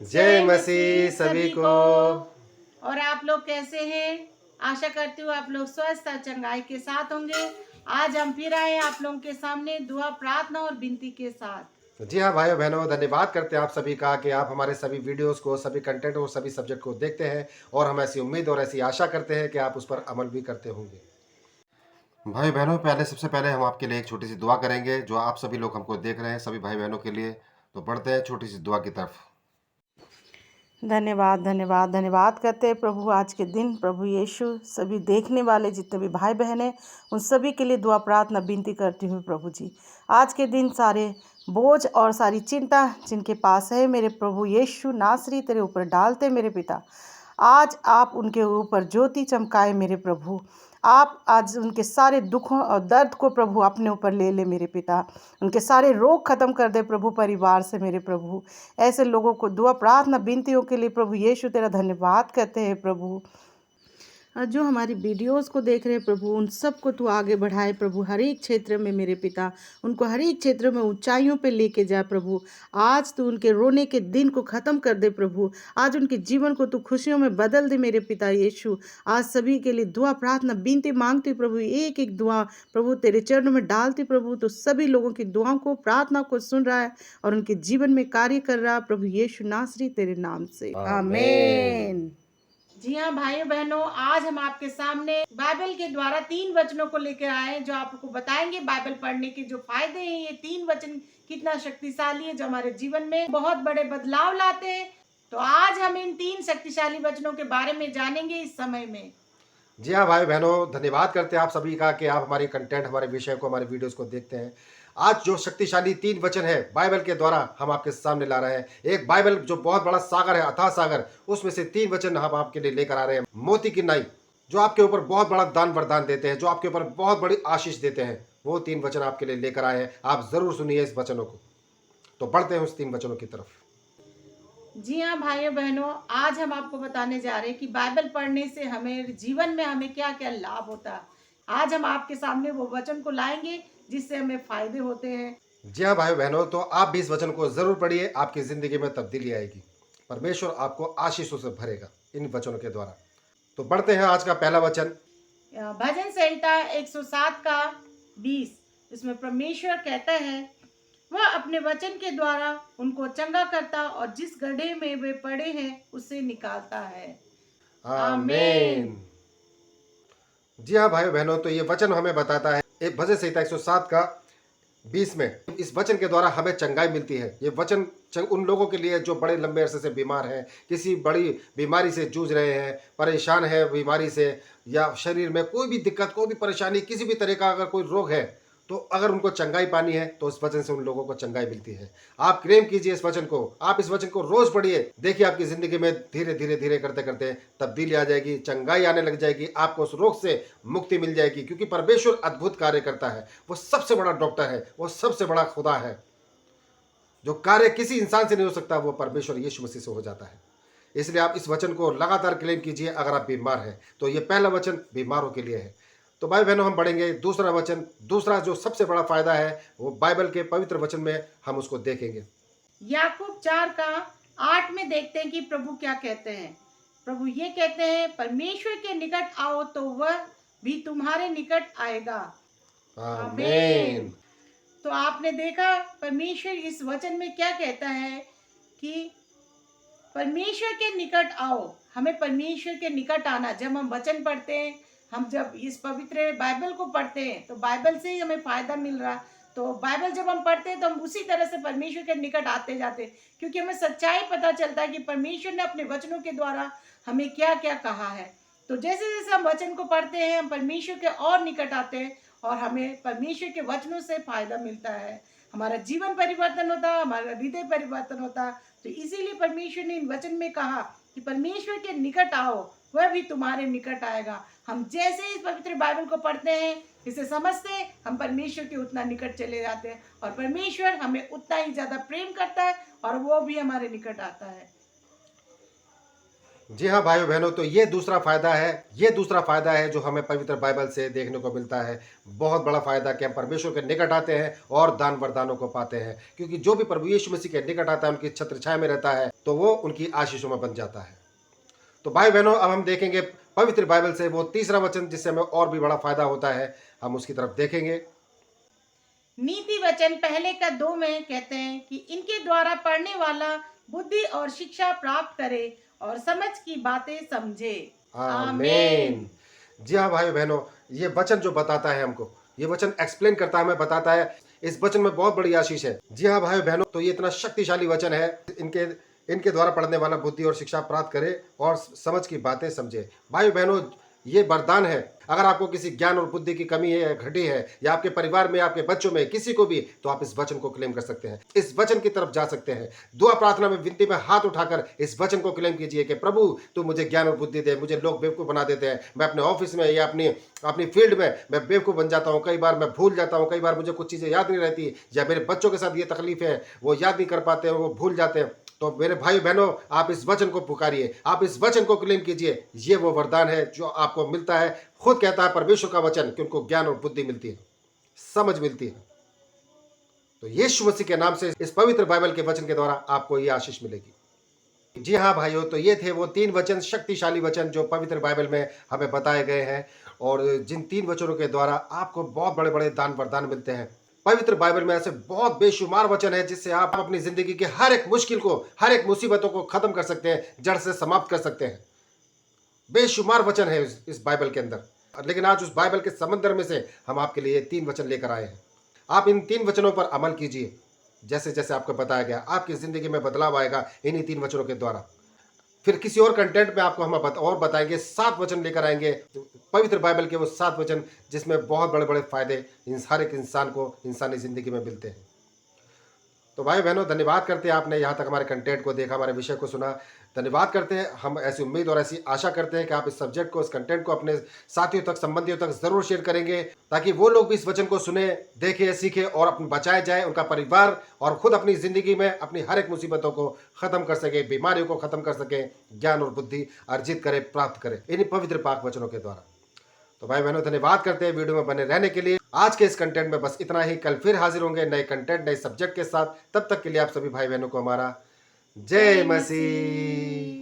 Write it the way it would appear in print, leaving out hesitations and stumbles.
जय मसीह सभी को। और आप लोग कैसे हैं? आशा करती हूँ आप लोग स्वस्थ और चंगाई के साथ होंगे। आज हम फिर आए आप लोगों के सामने दुआ, प्रार्थना और विनती के साथ। जी हाँ भाइयों बहनों, धन्यवाद करते हैं आप सभी का कि आप हमारे सभी वीडियोस को, सभी कंटेंट और सभी सब्जेक्ट को देखते हैं और हम ऐसी उम्मीद और ऐसी आशा करते हैं कि आप उस पर अमल भी करते होंगे। भाई बहनों, सबसे पहले हम आपके लिए एक छोटी सी दुआ करेंगे जो आप सभी लोग हमको देख रहे हैं, सभी भाई बहनों के लिए। तो बढ़ते हैं छोटी सी दुआ की तरफ। धन्यवाद धन्यवाद धन्यवाद करते हैं प्रभु आज के दिन। प्रभु यीशु, सभी देखने वाले जितने भी भाई बहन हैं उन सभी के लिए दुआ, प्रार्थना, विनती करती हूँ प्रभु जी। आज के दिन सारे बोझ और सारी चिंता जिनके पास है मेरे प्रभु यीशु नासरी तेरे ऊपर डालते मेरे पिता। आज आप उनके ऊपर ज्योति चमकाए मेरे प्रभु। आप आज उनके सारे दुखों और दर्द को प्रभु अपने ऊपर ले ले मेरे पिता। उनके सारे रोग खत्म कर दे प्रभु परिवार से मेरे प्रभु। ऐसे लोगों को दुआ, प्रार्थना, विनतियों के लिए प्रभु यीशु तेरा धन्यवाद करते हैं प्रभु। जो हमारी वीडियोस को देख रहे हैं प्रभु, उन सबको तू आगे बढ़ाए प्रभु, हर एक क्षेत्र में मेरे पिता। उनको हर एक क्षेत्र में ऊंचाइयों पे लेके जा प्रभु। आज तू उनके रोने के दिन को ख़त्म कर दे प्रभु। आज उनके जीवन को तू खुशियों में बदल दे मेरे पिता यीशु। आज सभी के लिए दुआ, प्रार्थना, विनती मांगती प्रभु, एक एक दुआ प्रभु तेरे चरणों में डालती प्रभु। तो सभी लोगों की दुआओं को, प्रार्थना को सुन रहा है और उनके जीवन में कार्य कर रहा है प्रभु यीशु नासरी तेरे नाम से, आमीन। जी हाँ भाइयों बहनों, आज हम आपके सामने बाइबल के द्वारा 3 वचनों को लेकर आए हैं जो आपको बताएंगे बाइबल पढ़ने के जो फायदे हैं। ये 3 वचन कितना शक्तिशाली है जो हमारे जीवन में बहुत बड़े बदलाव लाते हैं। तो आज हम इन 3 शक्तिशाली वचनों के बारे में जानेंगे इस समय में। जी हाँ भाई बहनों, धन्यवाद करते हैं आप सभी का कि आप हमारे कंटेंट, हमारे विषय को, हमारे वीडियोस को देखते हैं। आज जो शक्तिशाली 3 वचन है बाइबल के द्वारा हम आपके सामने ला रहे हैं। एक बाइबल जो बहुत बड़ा सागर है, अथाह सागर, उसमें से 3 वचन हम आपके लिए लेकर आ रहे हैं। मोती की नाई जो आपके ऊपर बहुत बड़ा दान वरदान देते हैं, जो आपके ऊपर बहुत बड़ी आशीष देते हैं, वो 3 वचन आपके लिए लेकर आए हैं। आप जरूर सुनिए इस वचनों को। तो बढ़ते हैं उस 3 वचनों की तरफ। जी हाँ भाइयों बहनों, आज हम आपको बताने जा रहे हैं कि बाइबल पढ़ने से हमें जीवन में हमें क्या क्या लाभ होता है। आज हम आपके सामने वो वचन को लाएंगे जिससे हमें फायदे होते हैं। जी हाँ भाई बहनों, तो आप भी इस वचन को जरूर पढ़िए, आपकी जिंदगी में तब्दीली आएगी। परमेश्वर आपको आशीषों से भरेगा इन वचनों के द्वारा। तो बढ़ते हैं आज का पहला वचन। भजन संहिता 107 का 20, इसमें परमेश्वर कहता है वह अपने वचन के द्वारा उनको चंगा करता और जिस गड्ढे में वे पड़े हैं उससे निकालता है। आमीन। जी हाँ भाई बहनों, तो ये वचन हमें बताता है, एक भजन संहिता 107 का 20 में, इस वचन के द्वारा हमें चंगाई मिलती है। ये वचन उन लोगों के लिए जो बड़े लंबे अरसे से बीमार हैं, किसी बड़ी बीमारी से जूझ रहे हैं, परेशान है बीमारी से, या शरीर में कोई भी दिक्कत, कोई भी परेशानी, किसी भी तरह का अगर कोई रोग है, तो अगर उनको चंगाई पानी है तो इस वचन से उन लोगों को चंगाई मिलती है। आप क्लेम कीजिए इस वचन को, आप इस वचन को रोज पढ़िए। देखिए आपकी जिंदगी में धीरे धीरे धीरे करते करते तब्दीली आ जाएगी, चंगाई आने लग जाएगी, आपको उस रोग से मुक्ति मिल जाएगी। क्योंकि परमेश्वर अद्भुत कार्य करता है, वो सबसे बड़ा डॉक्टर है, वो सबसे बड़ा खुदा है। जो कार्य किसी इंसान से नहीं हो सकता वो परमेश्वर यीशु मसीह से हो जाता है। इसलिए आप इस वचन को लगातार क्लेम कीजिए। अगर आप बीमार हैं तो ये पहला वचन बीमारों के लिए है। तो भाई बहनों, हम बढ़ेंगे दूसरा वचन। दूसरा जो सबसे बड़ा फायदा है वो बाइबल के पवित्र वचन में हम उसको देखेंगे। याकूब 4 का 8 में देखते हैं कि प्रभु क्या कहते हैं। प्रभु ये कहते हैं परमेश्वर के निकट आओ तो वह भी तुम्हारे निकट आएगा। आमीन। तो आपने देखा परमेश्वर इस वचन में क्या कहता है कि परमेश्वर के निकट आओ। हमें परमेश्वर के निकट आना, जब हम वचन पढ़ते हैं, हम जब इस पवित्र बाइबल को पढ़ते हैं तो बाइबल से ही हमें फायदा मिल रहा है। तो बाइबल जब हम पढ़ते हैं तो हम उसी तरह से परमेश्वर के निकट आते जाते हैं, क्योंकि हमें सच्चाई पता चलता है कि परमेश्वर ने अपने वचनों के द्वारा हमें क्या क्या कहा है। तो जैसे जैसे हम वचन को पढ़ते हैं हम परमेश्वर के और निकट आते हैं और हमें परमेश्वर के वचनों से फायदा मिलता है। हमारा जीवन परिवर्तन होता है, हमारा हृदय परिवर्तन होता है। तो इसीलिए परमेश्वर ने इन वचन में कहा कि परमेश्वर के निकट आओ, वह भी तुम्हारे निकट आएगा। हम जैसे इस पवित्र बाइबल को पढ़ते हैं, इसे समझते हैं, हम परमेश्वर के उतना निकट चले जाते हैं और परमेश्वर हमें उतना ही ज्यादा प्रेम करता है और वो भी हमारे निकट आता है। जी हाँ भाइयों बहनों, तो ये दूसरा फायदा है जो हमें पवित्र बाइबल से देखने को मिलता है। बहुत बड़ा फायदा कि हम परमेश्वर के निकट आते हैं और दान वरदानों को पाते हैं, क्योंकि जो भी प्रभु यीशु मसीह के निकट आता है, उनकी छत्र छाया में रहता है, तो वो उनकी आशीषों में बन जाता है। तो भाई बहनों, अब हम देखेंगे पवित्र बाइबल से वो तीसरा वचन जिससे हमें और भी बड़ा फायदा होता है, हम उसकी तरफ देखेंगे। नीति वचन पहले का 2 में कहते हैं कि इनके द्वारा पढ़ने वाला बुद्धि और शिक्षा प्राप्त करे और समझ की बातें समझे। आमीन। जी हाँ भाई बहनों, ये वचन जो बताता है हमको, ये वचन एक्सप्लेन करता है, हमें बताता है, इस वचन में बहुत बड़ी आशीष है। जी हाँ भाई बहनों, तो ये इतना शक्तिशाली वचन है, इनके द्वारा पढ़ने वाला बुद्धि और शिक्षा प्राप्त करे और समझ की बातें समझे। भाई बहनों, ये वरदान है। अगर आपको किसी ज्ञान और बुद्धि की कमी है, घटी है, या आपके परिवार में, आपके बच्चों में, किसी को भी, तो आप इस वचन को क्लेम कर सकते हैं, इस वचन की तरफ जा सकते हैं। दुआ प्रार्थना में, विनती में हाथ उठाकर इस वचन को क्लेम कीजिए कि प्रभु तू मुझे ज्ञान और बुद्धि दे। मुझे लोग बेवकूफ़ बना देते हैं, मैं अपने ऑफिस में या अपनी फील्ड में मैं बेवकूफ़ बन जाता हूँ, कई बार मैं भूल जाता हूँ, कई बार मुझे कुछ चीज़ें याद नहीं रहती, या मेरे बच्चों के साथ ये तकलीफ है, वो याद नहीं कर पाते हैं, वो भूल जाते हैं। तो मेरे भाई बहनों, आप इस वचन को पुकारिए, आप इस वचन को क्लेम कीजिए। ये वो वरदान है जो आपको मिलता है। खुद कहता है परमेश्वर का वचन कि उनको ज्ञान और बुद्धि मिलती है, समझ मिलती है। तो यीशु मसीह के नाम से इस पवित्र बाइबल के वचन के द्वारा आपको ये आशीष मिलेगी। जी हाँ भाइयों, तो ये थे वो 3 वचन, शक्तिशाली वचन जो पवित्र बाइबल में हमें बताए गए हैं, और जिन 3 वचनों के द्वारा आपको बहुत बड़े बड़े दान वरदान मिलते हैं। पवित्र बाइबल में ऐसे बहुत बेशुमार वचन है जिससे आप अपनी जिंदगी की हर एक मुश्किल को, हर एक मुसीबतों को खत्म कर सकते हैं, जड़ से समाप्त कर सकते हैं। बेशुमार वचन है इस बाइबल के अंदर। लेकिन आज उस बाइबल के समंदर में से हम आपके लिए 3 वचन लेकर आए हैं। आप इन 3 वचनों पर अमल कीजिए। जैसे जैसे आपको बताया गया, आपकी जिंदगी में बदलाव आएगा इन्हीं 3 वचनों के द्वारा। फिर किसी और कंटेंट में आपको हम और बताएंगे, 7 वचन लेकर आएंगे, पवित्र बाइबल के वो 7 वचन जिसमें बहुत बड़े बड़े फायदे हर एक इंसान को इंसानी जिंदगी में मिलते हैं। तो भाई बहनों, धन्यवाद करते हैं आपने यहाँ तक हमारे कंटेंट को देखा, हमारे विषय को सुना। धन्यवाद करते हैं। हम ऐसी उम्मीद और ऐसी आशा करते हैं कि आप इस सब्जेक्ट को, इस कंटेंट को अपने साथियों तक, संबंधियों तक जरूर शेयर करेंगे, ताकि वो लोग भी इस वचन को सुने, देखें, सीखें और अपने बचाए जाए, उनका परिवार और खुद अपनी जिंदगी में अपनी हर एक मुसीबतों को खत्म कर सके, बीमारियों को खत्म कर सके, ज्ञान और बुद्धि अर्जित करे, प्राप्त करे इन्हीं पवित्र पाक वचनों के द्वारा। तो भाई बहनों, धन्यवाद करते हैं वीडियो में बने रहने के लिए। आज के इस कंटेंट में बस इतना ही। कल फिर हाजिर होंगे नए कंटेंट, नए सब्जेक्ट के साथ। तब तक के लिए आप सभी भाई बहनों को हमारा जय मसीह।